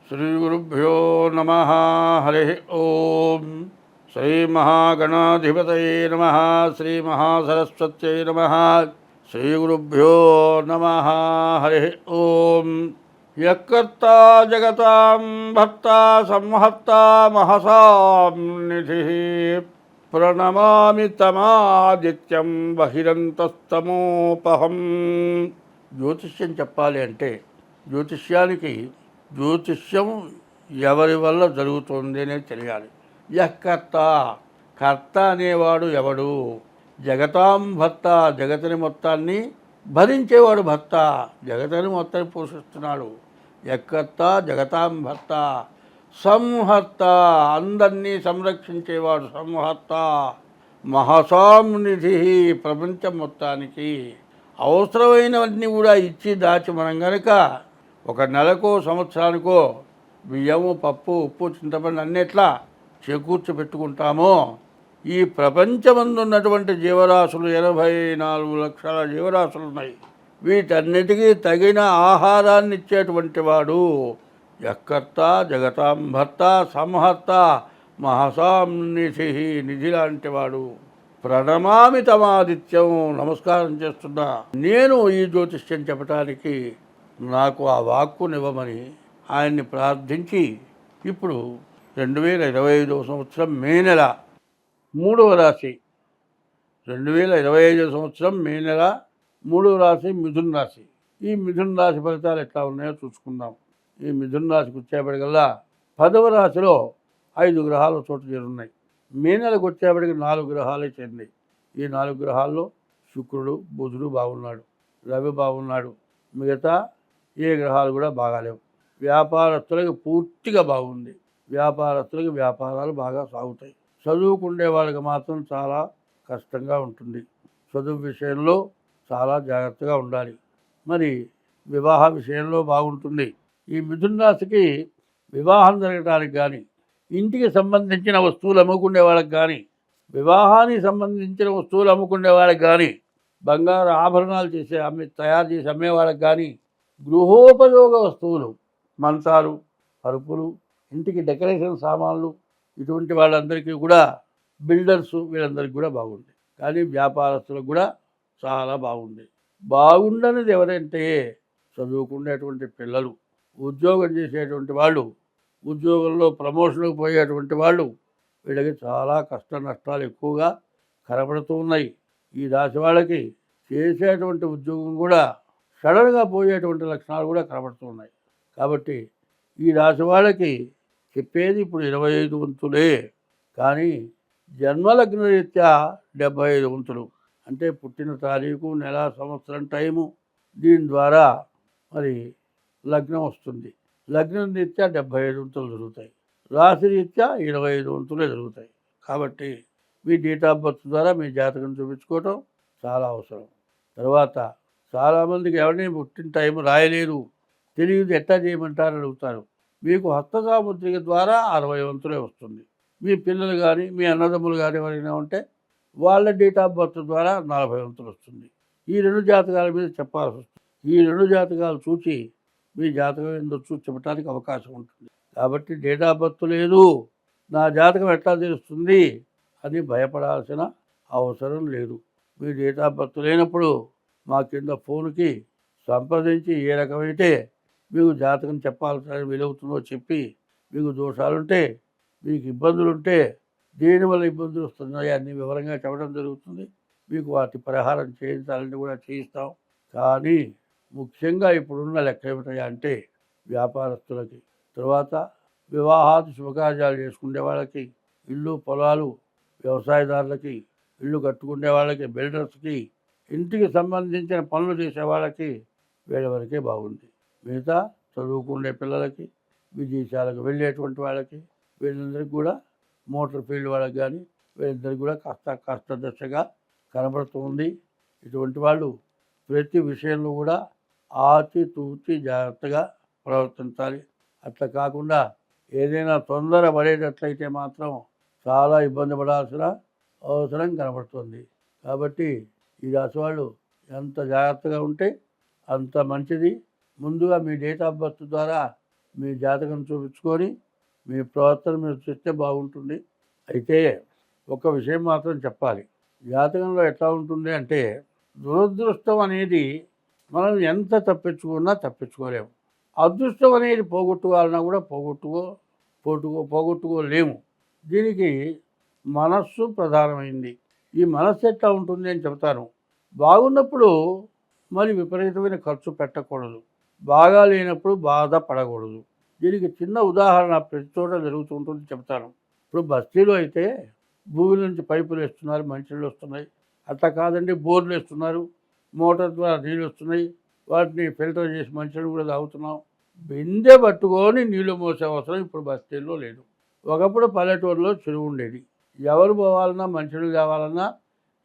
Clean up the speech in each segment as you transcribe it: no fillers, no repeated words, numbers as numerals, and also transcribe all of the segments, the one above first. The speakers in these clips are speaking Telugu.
శ్రీగురుభ్యో నమ. హరి ఓం. శ్రీమహాగణాధిపతయే నమ. శ్రీమహాసరస్వత్యై నమ. శ్రీగురుభ్యో నమ. హరి ఓం. యకర్తా జగతాం భర్తా సంహర్తా మహసాం నిధి ప్రణమామి తమాదిత్యం బహిరంతస్తమోపహం. జ్యోతిష్యం చెప్పాలి అంటే జ్యోతిష్యం ఎవరి వల్ల జరుగుతుంది అనేది తెలియాలి. యకర్త, కర్త అనేవాడు ఎవడు? జగతాం భర్త, జగతిని మొత్తాన్ని భరించేవాడు భర్త, జగతిని మొత్తాన్ని పోషిస్తున్నాడు. యకర్త జగతాం భర్త. సంహర్త, అందరినీ సంరక్షించేవాడు సంహర్త. మహసాం నిధి, ప్రపంచం మొత్తానికి అవసరమైనవన్నీ కూడా ఇచ్చి దాచి మనం గనక ఒక నెలకో సంవత్సరానికో బియ్యము, పప్పు, ఉప్పు, చింతపండు అన్నిట్లా చేకూర్చి పెట్టుకుంటామో, ఈ ప్రపంచమందు ఉన్నటువంటి జీవరాశులు 84 లక్షల జీవరాశులు ఉన్నాయి. వీటన్నిటికీ తగిన ఆహారాన్ని ఇచ్చేటువంటి వాడు యకర్త జగతాం భర్త సంహర్త మహసాం నిధి, నిధి లాంటి వాడు. ప్రణమామి తమాదిత్యం, నమస్కారం చేస్తున్నా నేను ఈ జ్యోతిష్యం చెప్పటానికి నాకు ఆ వాక్కునివ్వమని ఆయన్ని ప్రార్థించి ఇప్పుడు 2025 సంవత్సరం మే నెల 3వ రాశి, 2025 సంవత్సరం మే నెల 3వ రాశి మిథున రాశి. ఈ మిథున రాశి ఫలితాలు ఎట్లా ఉన్నాయో చూసుకుందాం. ఈ మిథున రాశికి వచ్చేప్పటికల్లా 10వ రాశిలో 5 గ్రహాలు చోటు చేరున్నాయి. మే నెలకు వచ్చేప్పటికి 4 గ్రహాలే చేరినాయి. ఈ 4 గ్రహాల్లో శుక్రుడు, బుధుడు బాగున్నాడు, రవి బాగున్నాడు, మిగతా ఏ గ్రహాలు కూడా బాగాలేవు. వ్యాపారస్తులకు పూర్తిగా బాగుంది. వ్యాపారస్తులకు వ్యాపారాలు బాగా సాగుతాయి. చదువుకునే వాళ్ళకి మాత్రం చాలా కష్టంగా ఉంటుంది. చదువు విషయంలో చాలా జాగ్రత్తగా ఉండాలి. మరి వివాహ విషయంలో బాగుంటుంది. ఈ మిథున రాశికి వివాహం జరగడానికి కానీ, ఇంటికి సంబంధించిన వస్తువులు అమ్ముకునే వాళ్ళకి కానీ, వివాహానికి సంబంధించిన వస్తువులు అమ్ముకునే వాళ్ళకి కానీ, బంగారు ఆభరణాలు తయారు చేసి అమ్మే వాళ్ళకి కానీ, గృహోపయోగ వస్తువులు, మంచాలు, పరుపులు, ఇంటికి డెకరేషన్ సామాన్లు, ఇటువంటి వాళ్ళందరికీ కూడా, బిల్డర్స్ వీళ్ళందరికీ కూడా బాగుంది. కానీ వ్యాపారస్తులకు కూడా చాలా బాగుంది. బాగుండనిది ఎవరంటే చదువుకునేటువంటి పిల్లలు, ఉద్యోగం చేసేటువంటి వాళ్ళు, ఉద్యోగంలో ప్రమోషన్కి పోయేటువంటి వాళ్ళు, వీళ్ళకి చాలా కష్ట నష్టాలు ఎక్కువగా కనబడుతూ ఉన్నాయి. ఈ రాశి వాళ్ళకి చేసేటువంటి ఉద్యోగం కూడా సడన్గా పోయేటువంటి లక్షణాలు కూడా కనబడుతున్నాయి. కాబట్టి ఈ రాశి వాళ్ళకి చెప్పేది ఇప్పుడు 25 వంతులే, కానీ జన్మలగ్న రీత్యా 75 వంతులు. అంటే పుట్టిన తారీఖు, నెల, సంవత్సరం, టైము, దీని ద్వారా మరి లగ్నం వస్తుంది. లగ్నం రీత్యా 75 వంతులు జరుగుతాయి. రాశి రీత్యా 25 వంతులే జరుగుతాయి. కాబట్టి మీ డేట్ ఆఫ్ బర్త్ ద్వారా మీ జాతకం చూపించుకోవటం చాలా అవసరం. తర్వాత చాలామందికి ఎవరిని పుట్టిన టైం రాయలేరు, తెలియదు, ఎట్లా చేయమంటారని అడుగుతారు. మీకు హస్తసాముద్రిక ద్వారా 60 వంతులే వస్తుంది. మీ పిల్లలు కానీ, మీ అన్నదమ్ములు కానీ ఎవరైనా ఉంటే వాళ్ళ డేట్ ఆఫ్ బర్త్ ద్వారా 40 వంతులు వస్తుంది. ఈ 2 జాతకాల మీద చెప్పాల్సి వస్తుంది. ఈ 2 జాతకాలు చూసి మీ జాతకం ఏందో చూసి చెప్పడానికి అవకాశం ఉంటుంది. కాబట్టి డేట్ ఆఫ్ బర్త్ లేదు, నా జాతకం ఎట్లా తెలుస్తుంది అని భయపడాల్సిన అవసరం లేదు. మీ డేట్ ఆఫ్ బర్త్ లేనప్పుడు మా కింద ఫోన్కి సంప్రదించి ఏ రకమైతే మీకు జాతకం చెప్పాల్సిన వీలవుతుందో చెప్పి, మీకు దోషాలుంటే, మీకు ఇబ్బందులుంటే, దేనివల్ల ఇబ్బందులు వస్తున్నాయి అన్ని వివరంగా చెప్పడం జరుగుతుంది. మీకు వాటి పరిహారం చేయించాలని కూడా చేయిస్తాం. కానీ ముఖ్యంగా ఇప్పుడున్న లెక్క ఏమిటా అంటే వ్యాపారస్తులకి, తర్వాత వివాహాది శుభకార్యాలు చేసుకునే వాళ్ళకి, ఇల్లు పొలాలు వ్యవసాయదారులకి, ఇల్లు కట్టుకునే వాళ్ళకి, బిల్డర్స్కి, ఇంటికి సంబంధించిన పనులు చేసే వాళ్ళకి వీళ్ళ వరకే బాగుంది. మిగతా చదువుకునే పిల్లలకి, విదేశాలకు వెళ్ళేటువంటి వాళ్ళకి, వీళ్ళందరికీ కూడా, మోటార్ ఫీల్డ్ వాళ్ళకి కానీ వీళ్ళందరికీ కూడా కష్ట దశగా కనబడుతుంది. ఇటువంటి వాళ్ళు ప్రతి విషయంలో కూడా ఆచితూచి జాగ్రత్తగా ప్రవర్తించాలి. అట్లా కాకుండా ఏదైనా తొందర పడేటట్లయితే మాత్రం చాలా ఇబ్బంది పడాల్సిన అవసరం కనబడుతుంది. కాబట్టి ఈ రాశి వాళ్ళు ఎంత జాగ్రత్తగా ఉంటే అంత మంచిది. ముందుగా మీ డేట్ ఆఫ్ బర్త్ ద్వారా మీ జాతకం చూపించుకొని మీ ప్రవర్తన మీరు చేస్తే బాగుంటుంది. అయితే ఒక విషయం మాత్రం చెప్పాలి. జాతకంలో ఎట్లా ఉంటుంది అంటే, దురదృష్టం అనేది మనం ఎంత తప్పించుకున్నా తప్పించుకోలేము. అదృష్టం అనేది పోగొట్టుకోవాలన్నా కూడా పోగొట్టుకోలేము. దీనికి మనస్సు ప్రధానమైంది. ఈ మనస్సు ఎట్లా ఉంటుంది అని చెప్తాను. బాగున్నప్పుడు మరి విపరీతమైన ఖర్చు పెట్టకూడదు, బాగా లేనప్పుడు బాధపడకూడదు. దీనికి చిన్న ఉదాహరణ ప్రతి చోట జరుగుతుంటుంది చెప్తాను. ఇప్పుడు బస్తీలో అయితే భూమి నుంచి పైపులు వేస్తున్నారు, మంచినీళ్ళు వస్తున్నాయి. అట్లా కాదండి, బోర్లు వేస్తున్నారు, మోటార్ ద్వారా నీళ్ళు వస్తున్నాయి, వాటిని ఫిల్టర్ చేసి మంచినీళ్ళు కూడా తాగుతున్నాం. బిందె పట్టుకొని నీళ్లు మోసే అవసరం ఇప్పుడు బస్తీల్లో లేదు. ఒకప్పుడు పల్లెటూరులో చెరువు ఉండేది. ఎవరు పోవాలన్నా మంచినీళ్ళు కావాలన్నా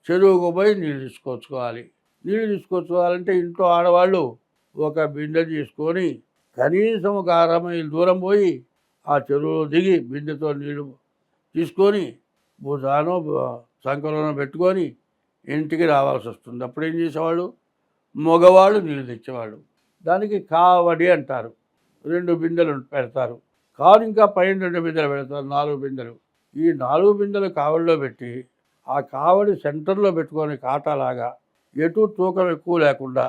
చెరువుకు పోయి నీళ్ళు తీసుకొచ్చుకోవాలి. నీళ్ళు తీసుకొచ్చుకోవాలంటే ఇంట్లో ఆడవాళ్ళు ఒక బిందె తీసుకొని కనీసం ఒక 6 మైళ్ళు దూరం పోయి ఆ చెరువులో దిగి బిందెతో నీళ్ళు తీసుకొని భుజానో సంకలోనో పెట్టుకొని ఇంటికి రావాల్సి వస్తుంది. అప్పుడు ఏం చేసేవాళ్ళు, మగవాళ్ళు నీళ్ళు తెచ్చేవాళ్ళు. దానికి కావడి అంటారు. 2 బిందెలు పెడతారు. కాదు ఇంకా పైన 2 బిందెలు పెడతారు, 4 బిందెలు. ఈ 4 బిందెలు కావడిలో పెట్టి ఆ కావడి సెంటర్లో పెట్టుకొని కాటాలాగా ఎటు తూకం ఎక్కువ లేకుండా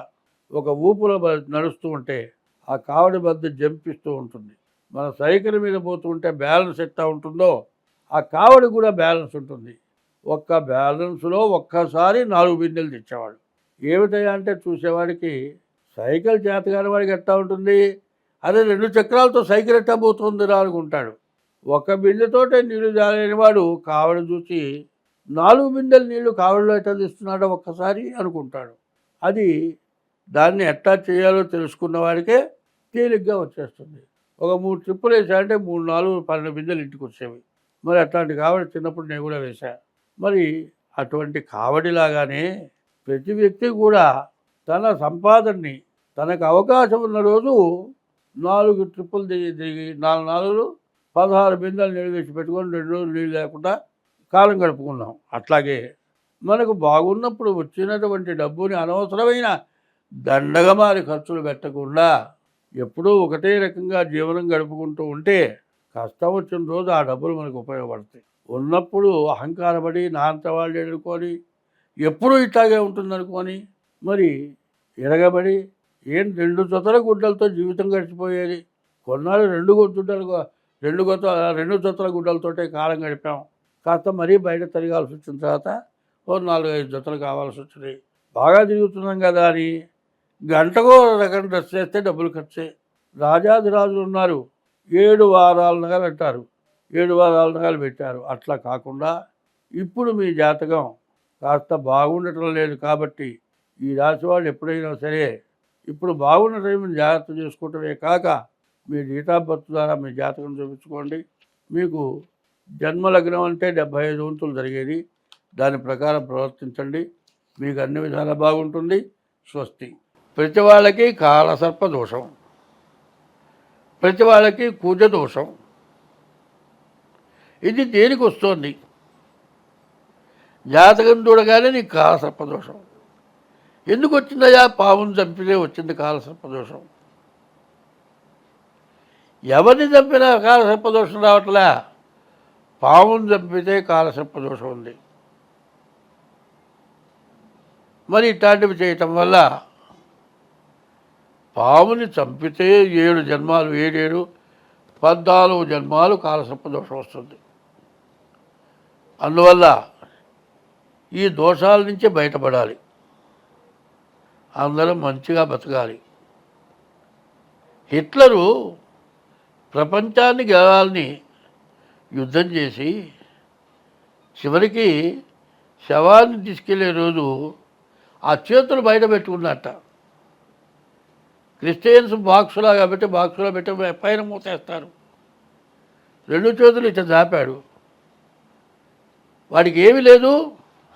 ఒక ఊపులో నడుస్తూ ఉంటే ఆ కావడి బద్ద జంపిస్తూ ఉంటుంది. మన సైకిల్ మీద పోతూ ఉంటే బ్యాలెన్స్ ఎట్లా ఉంటుందో ఆ కావడి కూడా బ్యాలెన్స్ ఉంటుంది. ఒక్క బ్యాలెన్స్లో ఒక్కసారి 4 బిందెలు తెచ్చేవాడు. ఏమిటయ్యా అంటే చూసేవాడికి సైకిల్ చేతగాని వాడికి ఎట్లా ఉంటుంది, అదే 2 చక్రాలతో సైకిల్ ఎట్టా పోతుందిరా అనుకుంటాడు. ఒక బిందెతోటే నీళ్లు జాలేని వాడు కావడి చూసి 4 బిందెలు నీళ్లు కావడిలో ఎట్లా తీస్తున్నాడో ఒక్కసారి అనుకుంటాడు. అది దాన్ని ఎట్లా చేయాలో తెలుసుకున్న వాడికే తేలిగ్గా వచ్చేస్తుంది. ఒక 3 ట్రిప్పులు వేసాయంటే 3, 4, 12 బిందెలు ఇంటికి వచ్చేవి. మరి అట్లాంటి కావడి చిన్నప్పుడు నేను కూడా వేశా. మరి అటువంటి కావడిలాగానే ప్రతి వ్యక్తి కూడా తన సంపాదనని తనకు అవకాశం ఉన్న రోజు 4 ట్రిప్పులు దిగి 4 16 బిందెలు నీళ్ళు తెచ్చి పెట్టుకొని 2 రోజులు నీళ్ళు లేకుండా కాలం గడుపుకున్నాం. అట్లాగే మనకు బాగున్నప్పుడు వచ్చినటువంటి డబ్బుని అనవసరమైన దండగమారి ఖర్చులు పెట్టకుండా ఎప్పుడూ ఒకటే రకంగా జీవనం గడుపుకుంటూ ఉంటే కష్టం వచ్చిన రోజు ఆ డబ్బులు మనకు ఉపయోగపడతాయి. ఉన్నప్పుడు అహంకారపడి నా అంత వాళ్ళు ఎదుర్కొని ఎప్పుడూ ఇట్లాగే ఉంటుందనుకొని మరి ఎరగబడి 2 జతల గుడ్డలతో జీవితం గడిచిపోయేది. కొన్నాళ్ళు 2 జతల గుడ్డలతోటే కాలం గడిపాం. కాస్త మరీ బయట తిరగాల్సి వచ్చిన తర్వాత 4-5 జతలు కావాల్సి వచ్చినాయి. బాగా తిరుగుతున్నాం కదా అని గంటకో రకం డ్రెస్ చేస్తే డబ్బులు ఖర్చే. రాజాదిరాజులు ఉన్నారు, 7 వారాల నగలు అంటారు, 7 వారాల నగలు పెట్టారు. అట్లా కాకుండా ఇప్పుడు మీ జాతకం కాస్త బాగుండటం లేదు కాబట్టి ఈ రాశి వాళ్ళు ఎప్పుడైనా సరే ఇప్పుడు బాగున్న టైంని జాగ్రత్త చేసుకోవటమే కాక మీ డేట్ ఆఫ్ బర్త్ ద్వారా మీ జాతకం చూపించుకోండి. మీకు జన్మలగ్నం అంటే 75 వంతులు జరిగేది, దాని ప్రకారం ప్రవర్తించండి. మీకు అన్ని విధాలా బాగుంటుంది. స్వస్తి. ప్రతి వాళ్ళకి కాలసర్ప దోషం, ప్రతి వాళ్ళకి కుజ దోషం. ఇది దేనికి వస్తుంది? జాతకం చూడగానే నీకు కాలసర్పదోషం. ఎందుకు వచ్చిందయ్యా? పామును చంపితే వచ్చింది కాలసర్పదోషం. ఎవరిని చంపినా కాలసర్పదోషం రావట్లే, పామును చంపితే కాలసర్పదోషం ఉంది. మరి ఇట్లాంటివి చేయటం వల్ల పాముని చంపితే 7 జన్మాలు 7 14 జన్మాలు కాలసర్పదోషం వస్తుంది. అందువల్ల ఈ దోషాల నుంచి బయటపడాలి, అందరం మంచిగా బతకాలి. హిట్లరు ప్రపంచాన్ని గెలవాలని యుద్ధం చేసి చివరికి శవాన్ని తీసుకెళ్లే రోజు ఆ చేతులు బయట పెట్టుకున్నట్ట. క్రిస్టియన్స్ బాక్సులాగా పెట్టి బాక్సులో పెట్టి పైన మూతేస్తారు. 2 చేతులు ఇట్లా దాపాడు. వాడికి ఏమీ లేదు,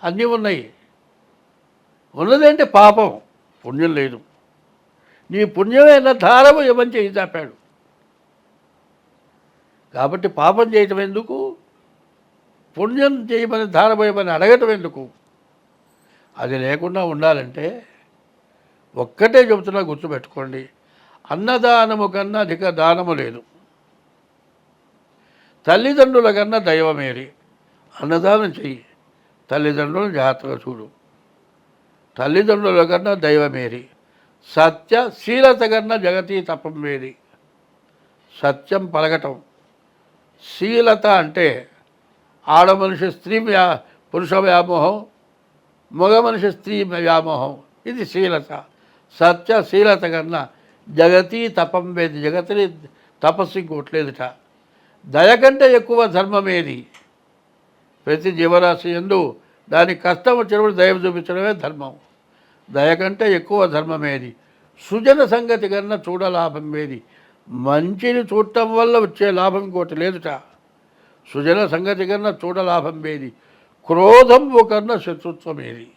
అన్నీ ఉన్నాయి. ఉన్నదంటే పాపం, పుణ్యం లేదు. నీ పుణ్యమైన ధారము ఏమని చేయి దాపాడు. కాబట్టి పాపం చేయటం ఎందుకు, పుణ్యం చేయమని ధారపోయమని అడగటం ఎందుకు? అది లేకుండా ఉండాలంటే ఒక్కటే చెబుతున్నా, గుర్తుపెట్టుకోండి. అన్నదానము కన్నా అధిక దానము లేదు. తల్లిదండ్రుల కన్నా దైవమేరి. అన్నదానం చెయ్యి, తల్లిదండ్రులను జాగ్రత్తగా చూడు. తల్లిదండ్రుల కన్నా దైవమేరి. సత్యశీలత కన్నా జగతి తపం వేరి. సత్యం పలకటం. శీలత అంటే ఆడ మనిషి స్త్రీ పురుష వ్యామోహం, మగ మనిషి స్త్రీ వ్యామోహం. ఇది శీలత. సత్యశీలత కన్నా జగతి తపం వేది. జగతిని తపస్సు ఇంకోట్లేదుట. దయ కంటే ఎక్కువ ధర్మమేది. ప్రతి జీవరాశి యందు దానికి కష్టం వచ్చినప్పుడు దయ చూపించడమే ధర్మం. దయ కంటే ఎక్కువ ధర్మమేది. సుజన సంగతి కన్నా చూడ లాభం ఏది. మంచిని చూడటం వల్ల వచ్చే లాభం ఇంకోటి లేదుట. సుజన సంగతి కన్నా చూడ లాభం ఏది. క్రోధము కన్నా శత్రుత్వం ఏది.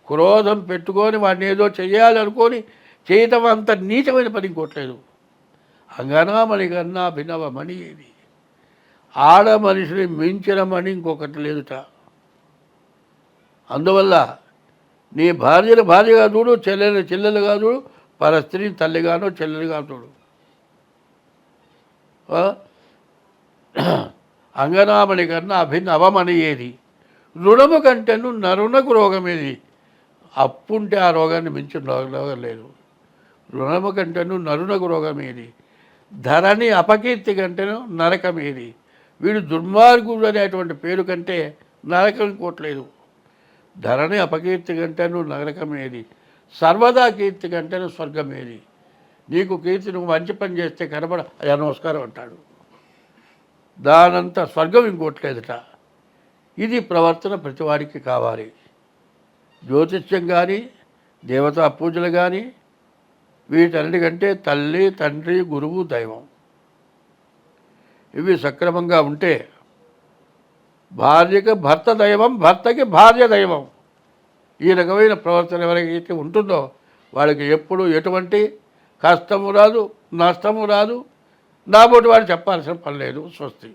క్రోధం పెట్టుకొని వాడిని ఏదో చెయ్యాలనుకొని చేయటం అంత నీచమైన పని ఇంకోట్లేదు. అంగనామణి కన్నా భిన్నవమణి ఏది. ఆడ మనిషిని మించిన మణి ఇంకొకటి లేదుట. అందువల్ల నీ భార్యను భార్యగా చూడు, చెల్లెలు చెల్లెలుగా చూడు, పర స్త్రీని తల్లిగానో చెల్లెలుగా చూడు. అంగనామణి కన్నా అభినవమణి ఏది. రుణము కంటేను నరునకు రోగం ఏది. అప్పుంటే ఆ రోగాన్ని మించిన రోగం లేదు. రుణము కంటేను నరునకు రోగం ఏది. ధరణి అపకీర్తి కంటేను నరకం ఏది. వీడు దుర్మార్గుడు అనేటువంటి పేరు కంటే నరకం ఇంకోట్లేదు. ధరణి అపకీర్తి కంటేను నరకం ఏది. సర్వదా కీర్తి కంటేను స్వర్గం ఏది. నీకు కీర్తి నువ్వు మంచి పని చేస్తే కనబడ అయ్యా నమస్కారం అంటాడు. దానంతా స్వర్గం ఇంకోట్లేదుట. ఇది ప్రవర్తన ప్రతివాడికి కావాలి. జ్యోతిష్యం కానీ, దేవతా పూజలు కానీ, వీటన్నిటికంటే తల్లి, తండ్రి, గురువు, దైవం ఇవి సక్రమంగా ఉంటే భార్యకి భర్త దైవం, భర్తకి భార్య దైవం. ఈ రకమైన ప్రవర్తన ఎవరికైతే ఉంటుందో వాళ్ళకి ఎప్పుడు ఎటువంటి కష్టము రాదు, నష్టము రాదు. నాబోటి వాడు చెప్పాల్సిన పని లేదు. స్వస్తి.